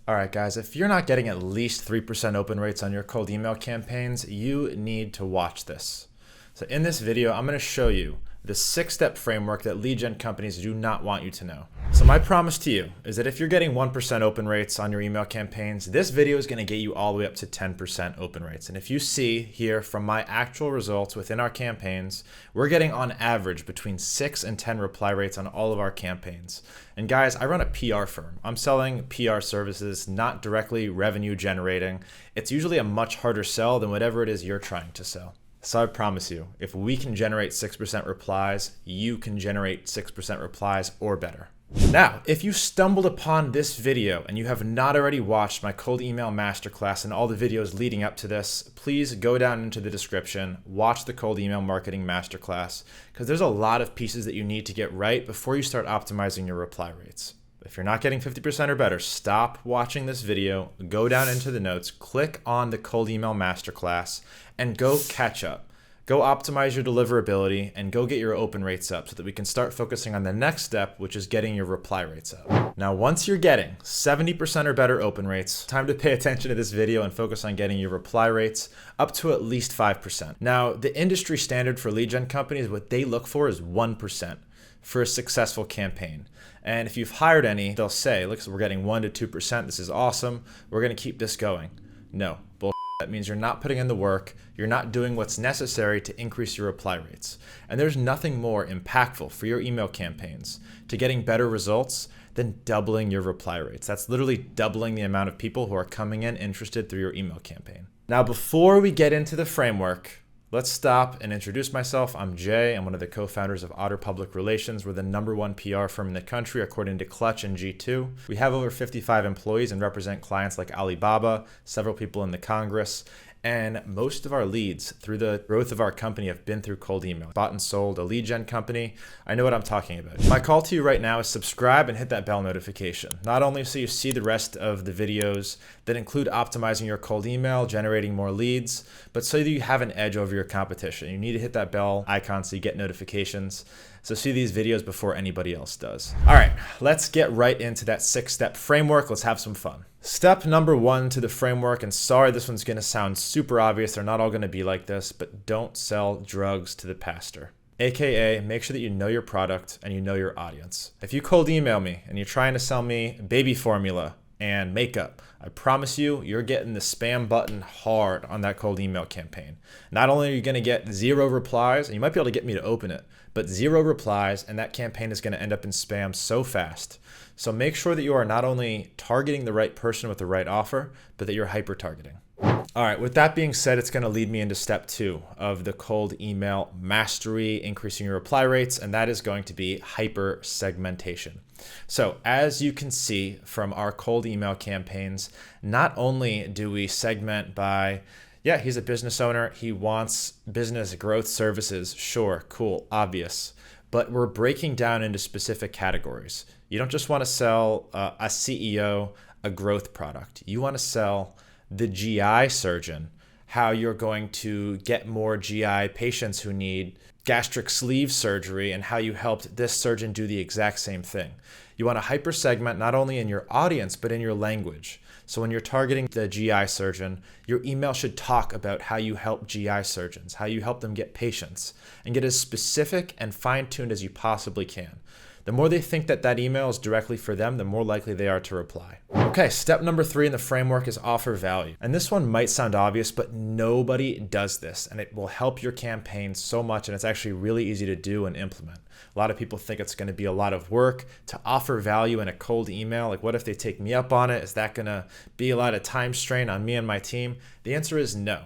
All right, guys, if you're not getting at least 3% open rates on your cold email campaigns, you need to watch this. So in this video, I'm going to show you the 6-step framework that lead gen companies do not want you to know. So my promise to you is that if you're getting 1% open rates on your email campaigns, this video is going to get you all the way up to 10% open rates. And if you see here from my actual results within our campaigns, we're getting on average between 6 and 10 reply rates on all of our campaigns. And guys, I run a PR firm. I'm selling PR services, not directly revenue generating. It's usually a much harder sell than whatever it is you're trying to sell. So I promise you, if we can generate 6% replies, you can generate 6% replies or better. Now, if you stumbled upon this video and you have not already watched my cold email masterclass and all the videos leading up to this, please go down into the description, watch the cold email marketing masterclass, because there's a lot of pieces that you need to get right before you start optimizing your reply rates. If you're not getting 50% or better, stop watching this video, go down into the notes, click on the cold email masterclass, and go catch up. Go optimize your deliverability and go get your open rates up so that we can start focusing on the next step, which is getting your reply rates up. Now, once you're getting 70% or better open rates, time to pay attention to this video and focus on getting your reply rates up to at least 5%. Now, the industry standard for lead gen companies, what they look for is 1% for a successful campaign. And if you've hired any, they'll say, look, so we're getting 1 to 2%. This is awesome. We're going to keep this going. No, bullshit. That means you're not putting in the work. You're not doing what's necessary to increase your reply rates. And there's nothing more impactful for your email campaigns to getting better results than doubling your reply rates. That's literally doubling the amount of people who are coming in interested through your email campaign. Now, before we get into the framework, let's stop and introduce myself. I'm Jay. I'm one of the co-founders of Otter Public Relations. We're the #1 PR firm in the country, according to Clutch and G2. We have over 55 employees and represent clients like Alibaba, several people in the Congress, and most of our leads through the growth of our company have been through cold email. Bought and sold a lead gen company. I know what I'm talking about. My call to you right now is subscribe and hit that bell notification. Not only so you see the rest of the videos that include optimizing your cold email, generating more leads, but so that you have an edge over your competition. You need to hit that bell icon so you get notifications. So see these videos before anybody else does. All right, let's get right into that 6-step framework. Let's have some fun. Step number 1 to the framework, and sorry, this one's gonna sound super obvious. They're not all gonna be like this, but don't sell drugs to the pastor. AKA, make sure that you know your product and you know your audience. If you cold email me and you're trying to sell me baby formula and makeup, I promise you, you're getting the spam button hard on that cold email campaign. Not only are you gonna get 0 replies, and you might be able to get me to open it, but 0 replies, and that campaign is gonna end up in spam so fast. So make sure that you are not only targeting the right person with the right offer, but that you're hyper-targeting. All right, with that being said, it's gonna lead me into step 2 of the cold email mastery, increasing your reply rates, and that is going to be hyper-segmentation. So as you can see from our cold email campaigns, not only do we segment by, yeah, he's a business owner, he wants business growth services, sure, cool, obvious, but we're breaking down into specific categories. You don't just want to sell a CEO a growth product. You want to sell the GI surgeon how you're going to get more GI patients who need gastric sleeve surgery and how you helped this surgeon do the exact same thing. You want to hyper segment not only in your audience, but in your language. So when you're targeting the GI surgeon, your email should talk about how you help GI surgeons, how you help them get patients, and get as specific and fine-tuned as you possibly can. The more they think that that email is directly for them, the more likely they are to reply. Okay, step number 3 in the framework is offer value. And this one might sound obvious, but nobody does this, and it will help your campaign so much, and it's actually really easy to do and implement. A lot of people think it's going to be a lot of work to offer value in a cold email. Like, what if they take me up on it? Is that going to be a lot of time strain on me and my team? The answer is no.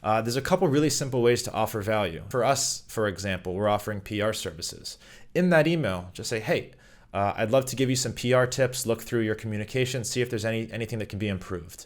There's a couple really simple ways to offer value. For us, for example, we're offering PR services. In that email, just say, hey, I'd love to give you some PR tips, look through your communication, see if there's anything that can be improved.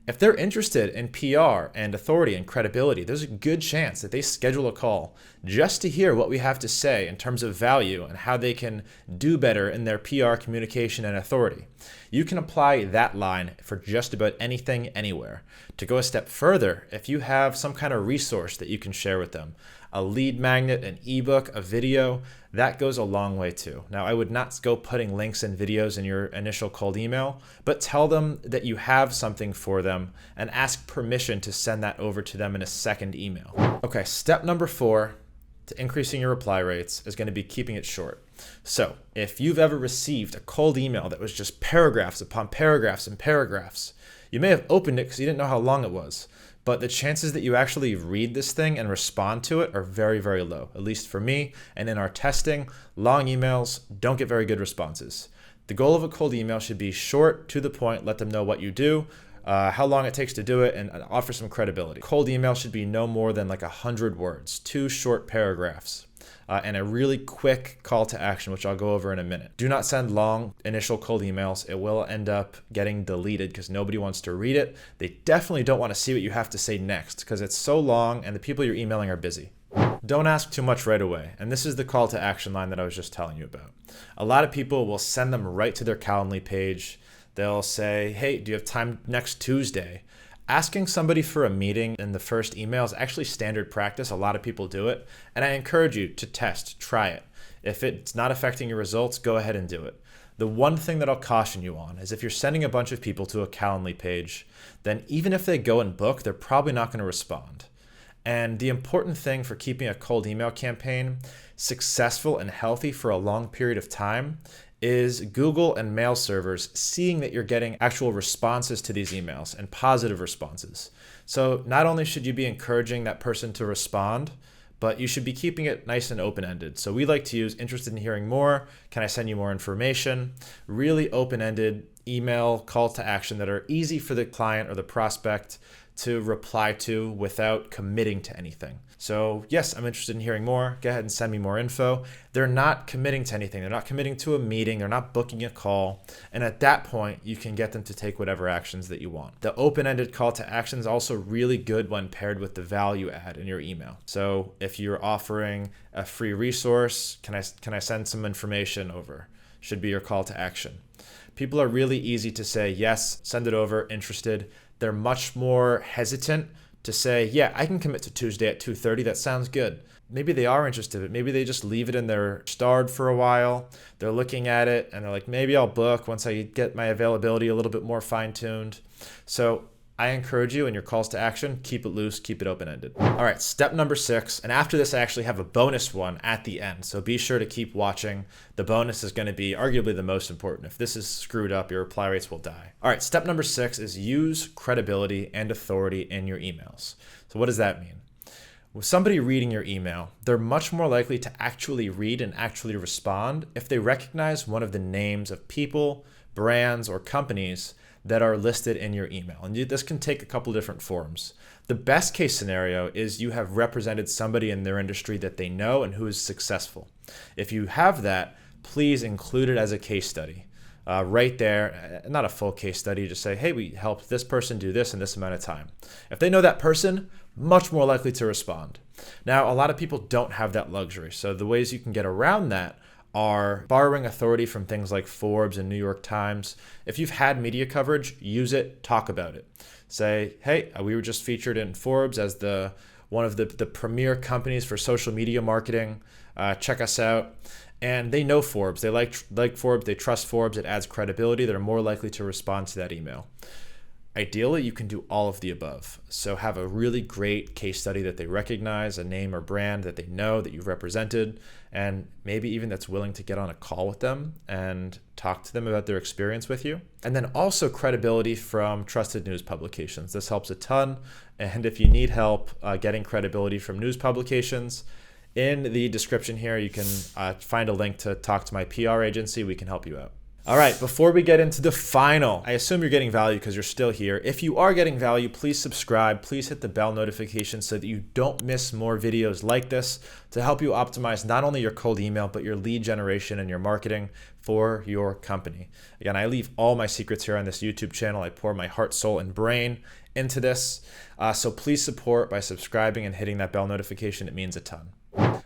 If they're interested in PR and authority and credibility, there's a good chance that they schedule a call just to hear what we have to say in terms of value and how they can do better in their PR communication and authority. You can apply that line for just about anything, anywhere. To go a step further, if you have some kind of resource that you can share with them, a lead magnet, an ebook, a video, that goes a long way too. Now, I would not go putting links and videos in your initial cold email, but tell them that you have something for them and ask permission to send that over to them in a second email. Okay, step number 4 to increasing your reply rates is going to be keeping it short. So if you've ever received a cold email that was just paragraphs upon paragraphs and paragraphs, you may have opened it because you didn't know how long it was, but the chances that you actually read this thing and respond to it are very, very low. At least for me, and in our testing, long emails don't get very good responses. The goal of a cold email should be short, to the point, let them know what you do, how long it takes to do it, and offer some credibility. Cold email should be no more than like 100 words, 2 short paragraphs, and a really quick call to action, which I'll go over in a minute. Do not send long initial cold emails. It will end up getting deleted because nobody wants to read it. They definitely don't want to see what you have to say next because it's so long and the people you're emailing are busy. Don't ask too much right away. And this is the call to action line that I was just telling you about. A lot of people will send them right to their Calendly page. They'll say, hey, do you have time next Tuesday? Asking somebody for a meeting in the first email is actually standard practice. A lot of people do it. And I encourage you to test, try it. If it's not affecting your results, go ahead and do it. The one thing that I'll caution you on is if you're sending a bunch of people to a Calendly page, then even if they go and book, they're probably not going to respond. And the important thing for keeping a cold email campaign successful and healthy for a long period of time is Google and mail servers seeing that you're getting actual responses to these emails and positive responses. So not only should you be encouraging that person to respond, but you should be keeping it nice and open-ended. So we like to use interested in hearing more, can I send you more information? Really open-ended email call to action that are easy for the client or the prospect to reply to without committing to anything. So yes, I'm interested in hearing more. Go ahead and send me more info. They're not committing to anything. They're not committing to a meeting. They're not booking a call. And at that point, you can get them to take whatever actions that you want. The open-ended call to action is also really good when paired with the value add in your email. So if you're offering a free resource, can I send some information over? Should be your call to action. People are really easy to say, yes, send it over, interested. They're much more hesitant to say, yeah, I can commit to Tuesday at 2:30. That sounds good. Maybe they are interested, but maybe they just leave it in their starred for a while. They're looking at it and they're like, maybe I'll book once I get my availability a little bit more fine-tuned. So I encourage you in your calls to action, keep it loose, keep it open-ended. All right, step number 6. And after this, I actually have a bonus one at the end. So be sure to keep watching. The bonus is going to be arguably the most important. If this is screwed up, your reply rates will die. All right, step number 6 is use credibility and authority in your emails. So what does that mean? With somebody reading your email, they're much more likely to actually read and actually respond if they recognize one of the names of people, brands, or companies that are listed in your email. And this can take a couple different forms. The best case scenario is you have represented somebody in their industry that they know and who is successful. If you have that, please include it as a case study. Right there, not a full case study, just say, hey, we helped this person do this in this amount of time. If they know that person, much more likely to respond. Now, a lot of people don't have that luxury. So the ways you can get around that are borrowing authority from things like Forbes and New York Times. If you've had media coverage, use it, talk about it. Say, hey, we were just featured in Forbes as one of the premier companies for social media marketing. Check us out. And they know Forbes. They like Forbes. They trust Forbes. It adds credibility. They're more likely to respond to that email. Ideally, you can do all of the above. So have a really great case study that they recognize, a name or brand that they know that you've represented, and maybe even that's willing to get on a call with them and talk to them about their experience with you. And then also credibility from trusted news publications. This helps a ton. And if you need help getting credibility from news publications, in the description here, you can find a link to talk to my PR agency. We can help you out. All right, before we get into the final, I assume you're getting value because you're still here. If you are getting value, please subscribe. Please hit the bell notification so that you don't miss more videos like this to help you optimize not only your cold email, but your lead generation and your marketing for your company. Again, I leave all my secrets here on this YouTube channel. I pour my heart, soul, and brain into this. So please support by subscribing and hitting that bell notification. It means a ton.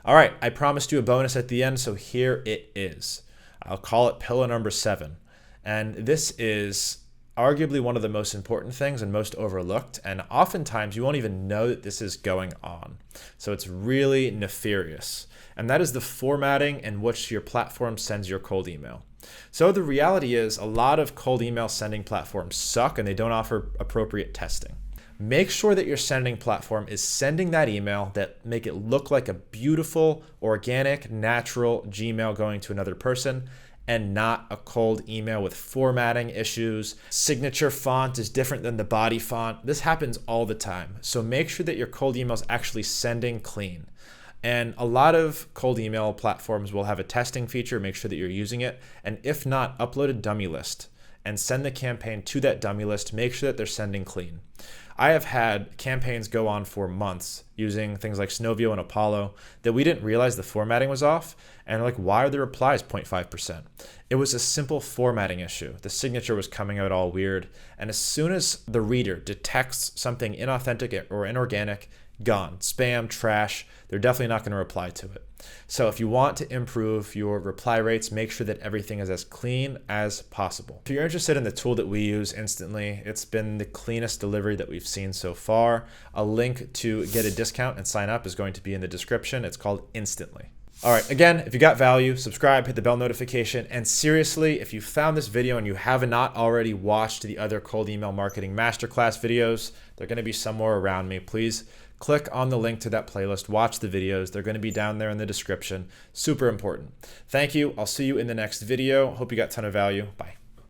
All right, I promised you a bonus at the end, so here it is. I'll call it pillar number 7. And this is arguably one of the most important things and most overlooked, and oftentimes you won't even know that this is going on. So it's really nefarious. And that is the formatting in which your platform sends your cold email. So the reality is a lot of cold email sending platforms suck and they don't offer appropriate testing. Make sure that your sending platform is sending that email that make it look like a beautiful, organic, natural Gmail going to another person, and not a cold email with formatting issues. Signature font is different than the body font. This happens all the time. So make sure that your cold email is actually sending clean. And a lot of cold email platforms will have a testing feature. Make sure that you're using it. And if not, upload a dummy list and send the campaign to that dummy list. Make sure that they're sending clean. I have had campaigns go on for months using things like Snovio and Apollo that we didn't realize the formatting was off. And like, why are the replies 0.5%? It was a simple formatting issue. The signature was coming out all weird. And as soon as the reader detects something inauthentic or inorganic, gone. Spam, trash, they're definitely not going to reply to it. So if you want to improve your reply rates, make sure that everything is as clean as possible. If you're interested in the tool that we use Instantly, it's been the cleanest delivery that we've seen so far. A link to get a discount and sign up is going to be in the description. It's called Instantly. All right, again, if you got value, subscribe, hit the bell notification, and seriously, if you found this video and you have not already watched the other cold email marketing masterclass videos, they're going to be somewhere around me. Please click on the link to that playlist, watch the videos. They're going to be down there in the description. Super important. Thank you. I'll see you in the next video. Hope you got a ton of value. Bye.